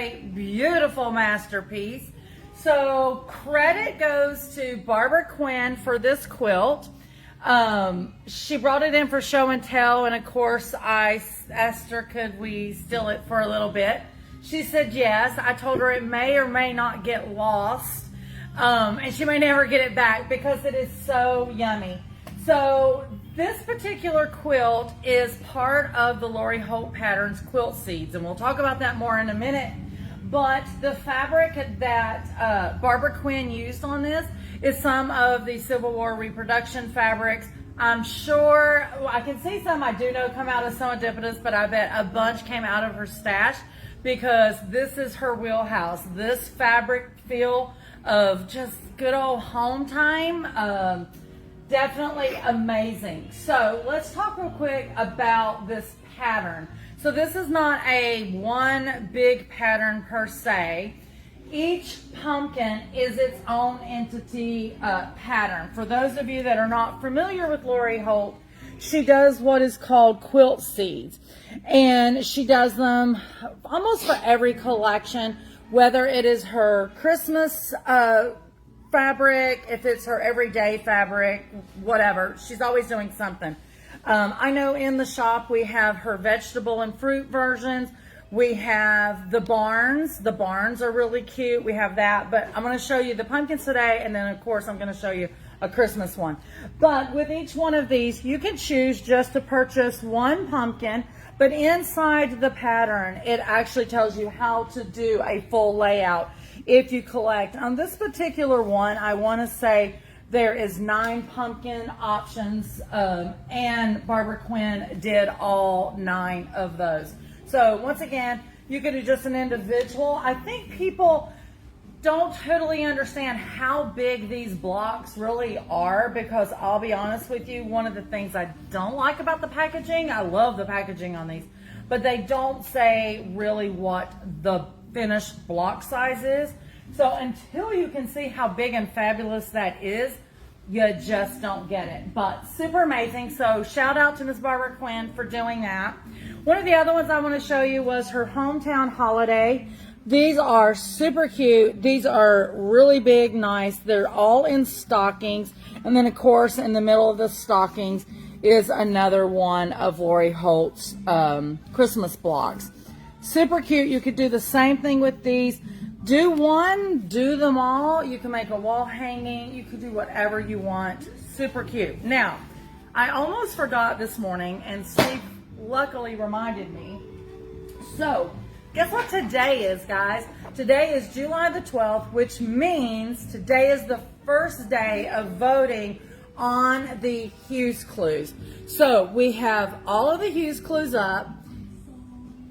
a beautiful masterpiece. So credit goes to Barbara Quinn for this quilt. She brought it in for show and tell, and of course I asked her, could we steal it for a little bit? She said yes. I told her it may or may not get lost, and she may never get it back because it is so yummy. So this particular quilt is part of the Lori Holt Patterns Quilt Seeds, and we'll talk about that more in a minute. But the fabric that Barbara Quinn used on this is some of the Civil War reproduction fabrics. I'm sure, I can see some I do know come out of Serendipitous, but I bet a bunch came out of her stash because this is her wheelhouse. This fabric feel of just good old home time, definitely amazing. So let's talk real quick about this pattern. So this is not a one big pattern per se. Each pumpkin is its own entity pattern. For those of you that are not familiar with Lori Holt, she does what is called quilt seeds. And she does them almost for every collection, whether it is her Christmas fabric, if it's her everyday fabric, whatever. She's always doing something. I know in the shop we have her vegetable and fruit versions. We have the barns. The barns are really cute. We have that, but I'm going to show you the pumpkins today, and then of course I'm going to show you a Christmas one. But with each one of these, you can choose just to purchase one pumpkin, but inside the pattern, it actually tells you how to do a full layout if you collect. On this particular one, I want to say there is 9 pumpkin options, and Barbara Quinn did all 9 of those. So once again, you can do just an individual. I think people don't totally understand how big these blocks really are, because I'll be honest with you, one of the things I don't like about the packaging, I love the packaging on these, but they don't say really what the finished block size is. So until you can see how big and fabulous that is, you just don't get it. But super amazing. So shout out to Miss Barbara Quinn for doing that. One of the other ones I want to show you was her Hometown Holiday. These are super cute. These are really big, nice. They're all in stockings. And then of course in the middle of the stockings is another one of Lori Holt's Christmas blocks. Super cute. You could do the same thing with these. Do one, do them all. You can make a wall hanging. You can do whatever you want. Super cute. Now, I almost forgot this morning, and Steve luckily reminded me. So, guess what today is, guys? Today is July the 12th, which means today is the first day of voting on the Hughes Clues. So, we have all of the Hughes Clues up.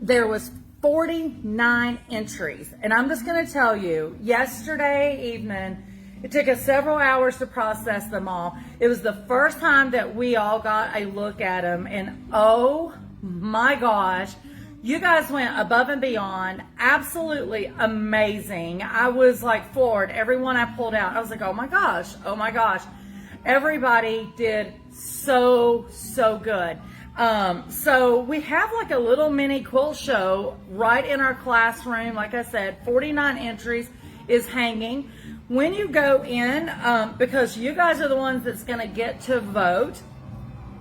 There was 49 entries, and I'm just going to tell you, yesterday evening, it took us several hours to process them all. It was the first time that we all got a look at them, and oh my gosh, you guys went above and beyond. Absolutely amazing. I was like floored. Everyone I pulled out, I was like, oh my gosh, oh my gosh. Everybody did so good. So we have like a little mini quilt show right in our classroom. Like I said, 49 entries is hanging. When you go in, because you guys are the ones that's going to get to vote,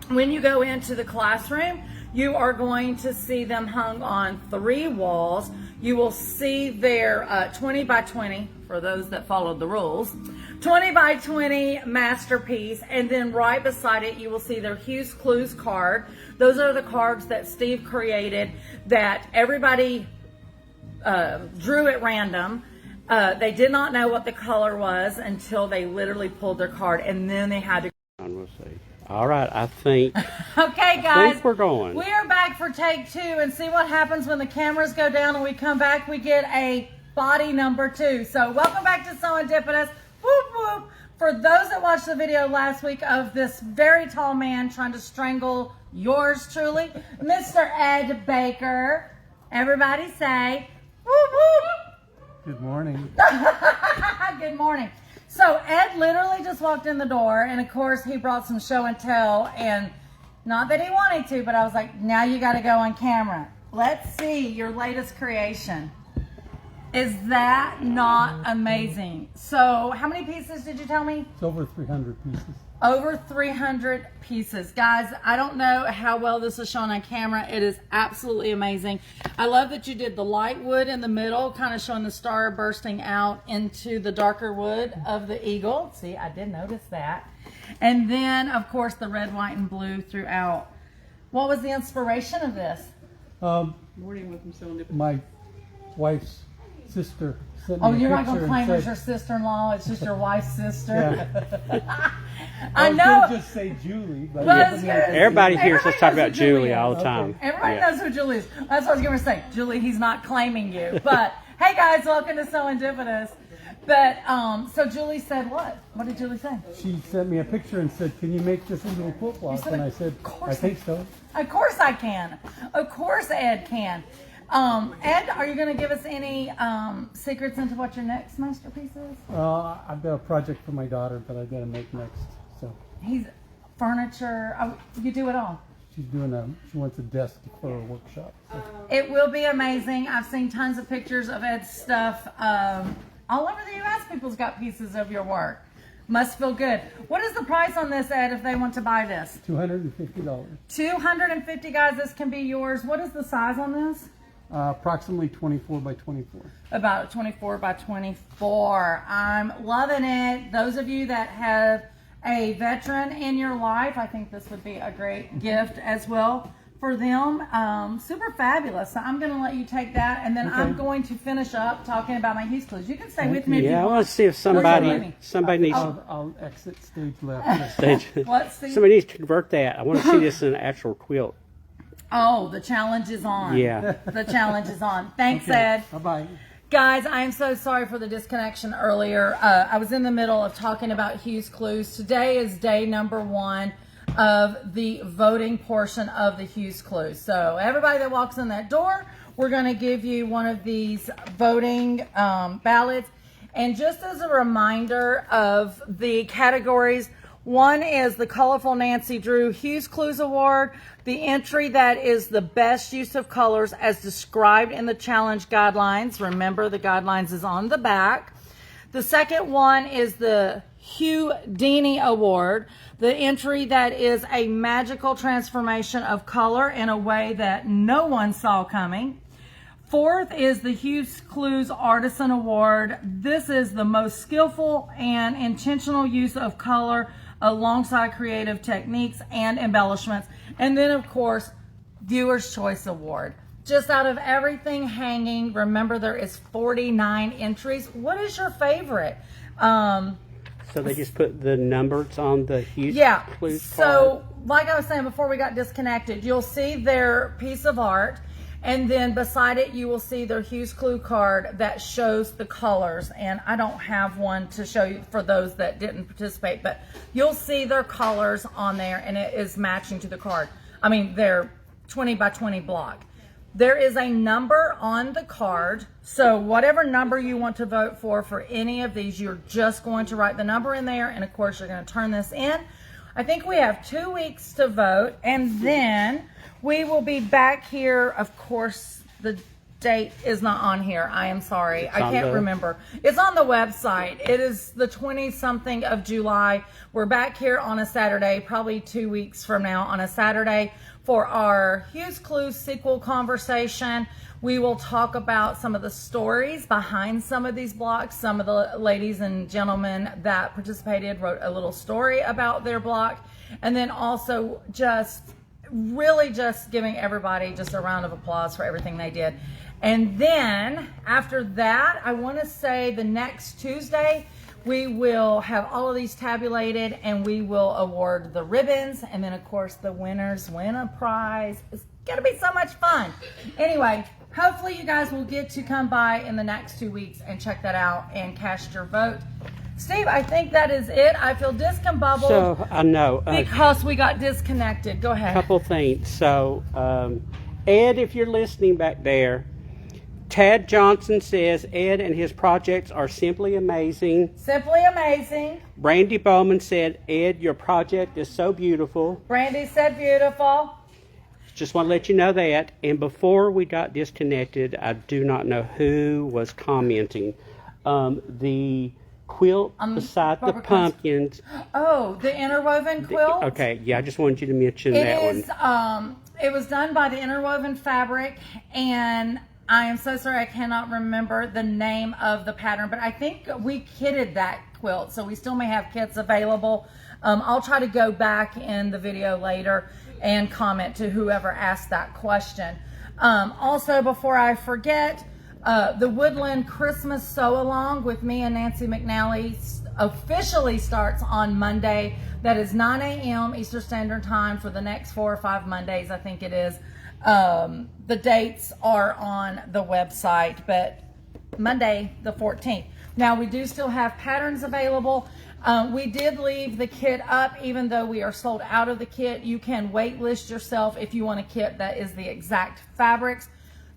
when you go into the classroom, you are going to see them hung on 3 walls. You will see their 20 by 20, for those that followed the rules, 20 by 20 masterpiece, and then right beside it you will see their Hughes Clues card. Those are the cards that Steve created that everybody drew at random. They did not know what the color was until they literally pulled their card, and then they had to. We'll see. All right, I think. Okay, guys, I think we're going. We are back for take 2, and see what happens when the cameras go down and we come back. We get a body number 2. So welcome back to Serendipitous. Whoop whoop. For those that watched the video last week of this very tall man trying to strangle yours truly, Mr. Ed Baker. Everybody say whoop whoop. Good morning. Good morning. So Ed literally just walked in the door, and of course he brought some show and tell, and not that he wanted to, but I was like, now you got to go on camera. Let's see your latest creation. Is that not amazing? So how many pieces did you tell me? It's over 300 pieces. Over 300 pieces. Guys, I don't know how well this is shown on camera. It is absolutely amazing. I love that you did the light wood in the middle, kind of showing the star bursting out into the darker wood of the eagle. See, I did notice that. And then, of course, the red, white, and blue throughout. What was the inspiration of this? My wife's sister sent me Oh, a you're not going picture to and claim it's said- your sister-in-law. It's just your wife's sister. Yeah. I was know. gonna just say Julie, but Well, it's good. Everybody hears us Everybody talk knows about who Julie Julie is. all the time. Everybody Yeah. knows who Julie is. That's what I was going to say. Julie, he's not claiming you. But, hey guys, welcome to Serendipitous. But, so Julie said what? What did Julie say? she sent me a picture and said, "Can you make this into a quilt block?" said, And I "Of said, course "I think so." Of course I can. Of course Ed can. Ed, are you going to give us any secrets into what your next masterpiece is? I've got a project for my daughter that I got to make next. So He's furniture. Oh, you do it all. she's she wants a desk for a workshop. So. It will be amazing. I've seen tons of pictures of Ed's stuff. All over the U.S., people's got pieces of your work. Must feel good. What is the price on this, Ed, if they want to buy this? $250. $250, guys. This can be yours. What is the size on this? Approximately 24 by 24. About 24 by 24. I'm loving it. Those of you that have a veteran in your life, I think this would be a great gift as well for them. Super fabulous. So I'm going to let you take that, and then I'm going to finish up talking about my Hughes clues. You can stay with me if you Yeah, I want. want to see if somebody needs I'll exit stage left. stage. Let's see. Somebody needs to convert that. I want to see this in an actual quilt. Oh, the challenge is on. Yeah. The challenge is on. Thanks, Ed. Bye-bye. Guys, I am so sorry for the disconnection earlier. I was in the middle of talking about Hughes Clues. Today is day number 1 of the voting portion of the Hughes Clues. So everybody that walks in that door, we're going to give you one of these voting ballots. And just as a reminder of the categories, one is the Colorful Nancy Drew Hughes Clues Award, the entry that is the best use of colors as described in the challenge guidelines. Remember, the guidelines is on the back. The second one is the Hugh Dini Award, the entry that is a magical transformation of color in a way that no one saw coming. Fourth is the Hughes Clues Artisan Award. This is the most skillful and intentional use of color alongside creative techniques and embellishments. And then, of course, Viewer's Choice Award. Just out of everything hanging, remember there is 49 entries. What is your favorite? So they just put the numbers on the Hughes Clues card? So like I was saying before we got disconnected, you'll see their piece of art, and then beside it you will see their Hughes Clue card that shows the colors. And I don't have one to show you for those that didn't participate, but you'll see their colors on there, and it is matching to the card. I mean, they're 20 by 20 block. There is a number on the card, so whatever number you want to vote for any of these, you're just going to write the number in there, and of course you're going to turn this in. I think we have 2 weeks to vote, and then we will be back here. Of course, the date is not on here. I am sorry. I can't remember. It's on the website. It is the 20-something of July. We're back here on a Saturday, probably 2 weeks from now on a Saturday, for our Hughes Clues sequel conversation. We will talk about some of the stories behind some of these blocks. Some of the ladies and gentlemen that participated wrote a little story about their block. And then also just really just giving everybody just a round of applause for everything they did. And then after that, I want to say the next Tuesday, we will have all of these tabulated, and we will award the ribbons. And then, of course, the winners win a prize. It's going to be so much fun. Anyway, hopefully you guys will get to come by in the next 2 weeks and check that out and cast your vote. Steve, I think that is it. I feel discombobbled. So, I know. Because we got disconnected. Go ahead. Couple things. So, Ed, if you're listening back there, Tad Johnson says Ed and his projects are simply amazing. Simply amazing. Brandy Bowman said, Ed, your project is so beautiful. Brandy said beautiful. Just want to let you know that. And before we got disconnected, I do not know who was commenting. The quilt beside the Barbara pumpkins. Oh, the interwoven quilt? Okay, yeah, I just wanted you to mention It that is, one. it was done by the interwoven fabric, and I am so sorry I cannot remember the name of the pattern, but I think we kitted that quilt, so we still may have kits available. I'll try to go back in the video later and comment to whoever asked that question. Also, before I forget, the Woodland Christmas Sew-Along with me and Nancy McNally officially starts on Monday. That is 9 a.m. Eastern Standard Time for the next 4 or 5 Mondays, I think it is. The dates are on the website, but Monday the 14th. Now, we do still have patterns available. We did leave the kit up, even though we are sold out of the kit. You can wait list yourself if you want a kit that is the exact fabrics.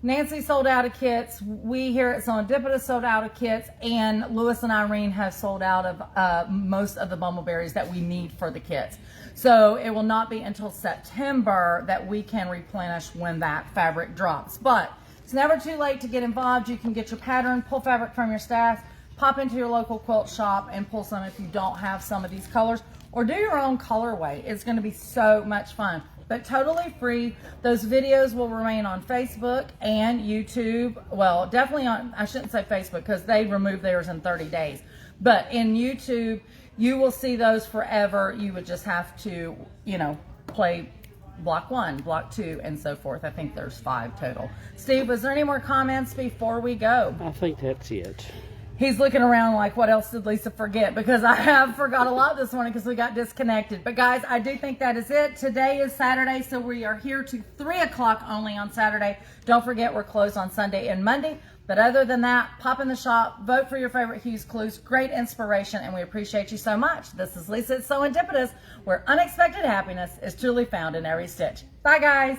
Nancy sold out of kits. We here at Serendipitous sold out of kits, and Lewis and Irene have sold out of most of the bumbleberries that we need for the kits. So it will not be until September that we can replenish when that fabric drops. But it's never too late to get involved. You can get your pattern, pull fabric from your stash, pop into your local quilt shop and pull some if you don't have some of these colors, or do your own colorway. It's going to be so much fun, but totally free. Those videos will remain on Facebook and YouTube. Well, definitely on, I shouldn't say Facebook because they removed theirs in 30 days. But in YouTube, you will see those forever. You would just have to, you know, play block 1, block 2, and so forth. I think there's 5 total. Steve, was there any more comments before we go? I think that's it. He's looking around like, what else did Lisa forget? Because I have forgot a lot this morning because we got disconnected. But guys, I do think that is it. Today is Saturday, so we are here to 3 o'clock only on Saturday. Don't forget, we're closed on Sunday and Monday. But other than that, pop in the shop, vote for your favorite Hues Clues. Great inspiration, and we appreciate you so much. This is Lisa at Serendipitous, where unexpected happiness is truly found in every stitch. Bye, guys.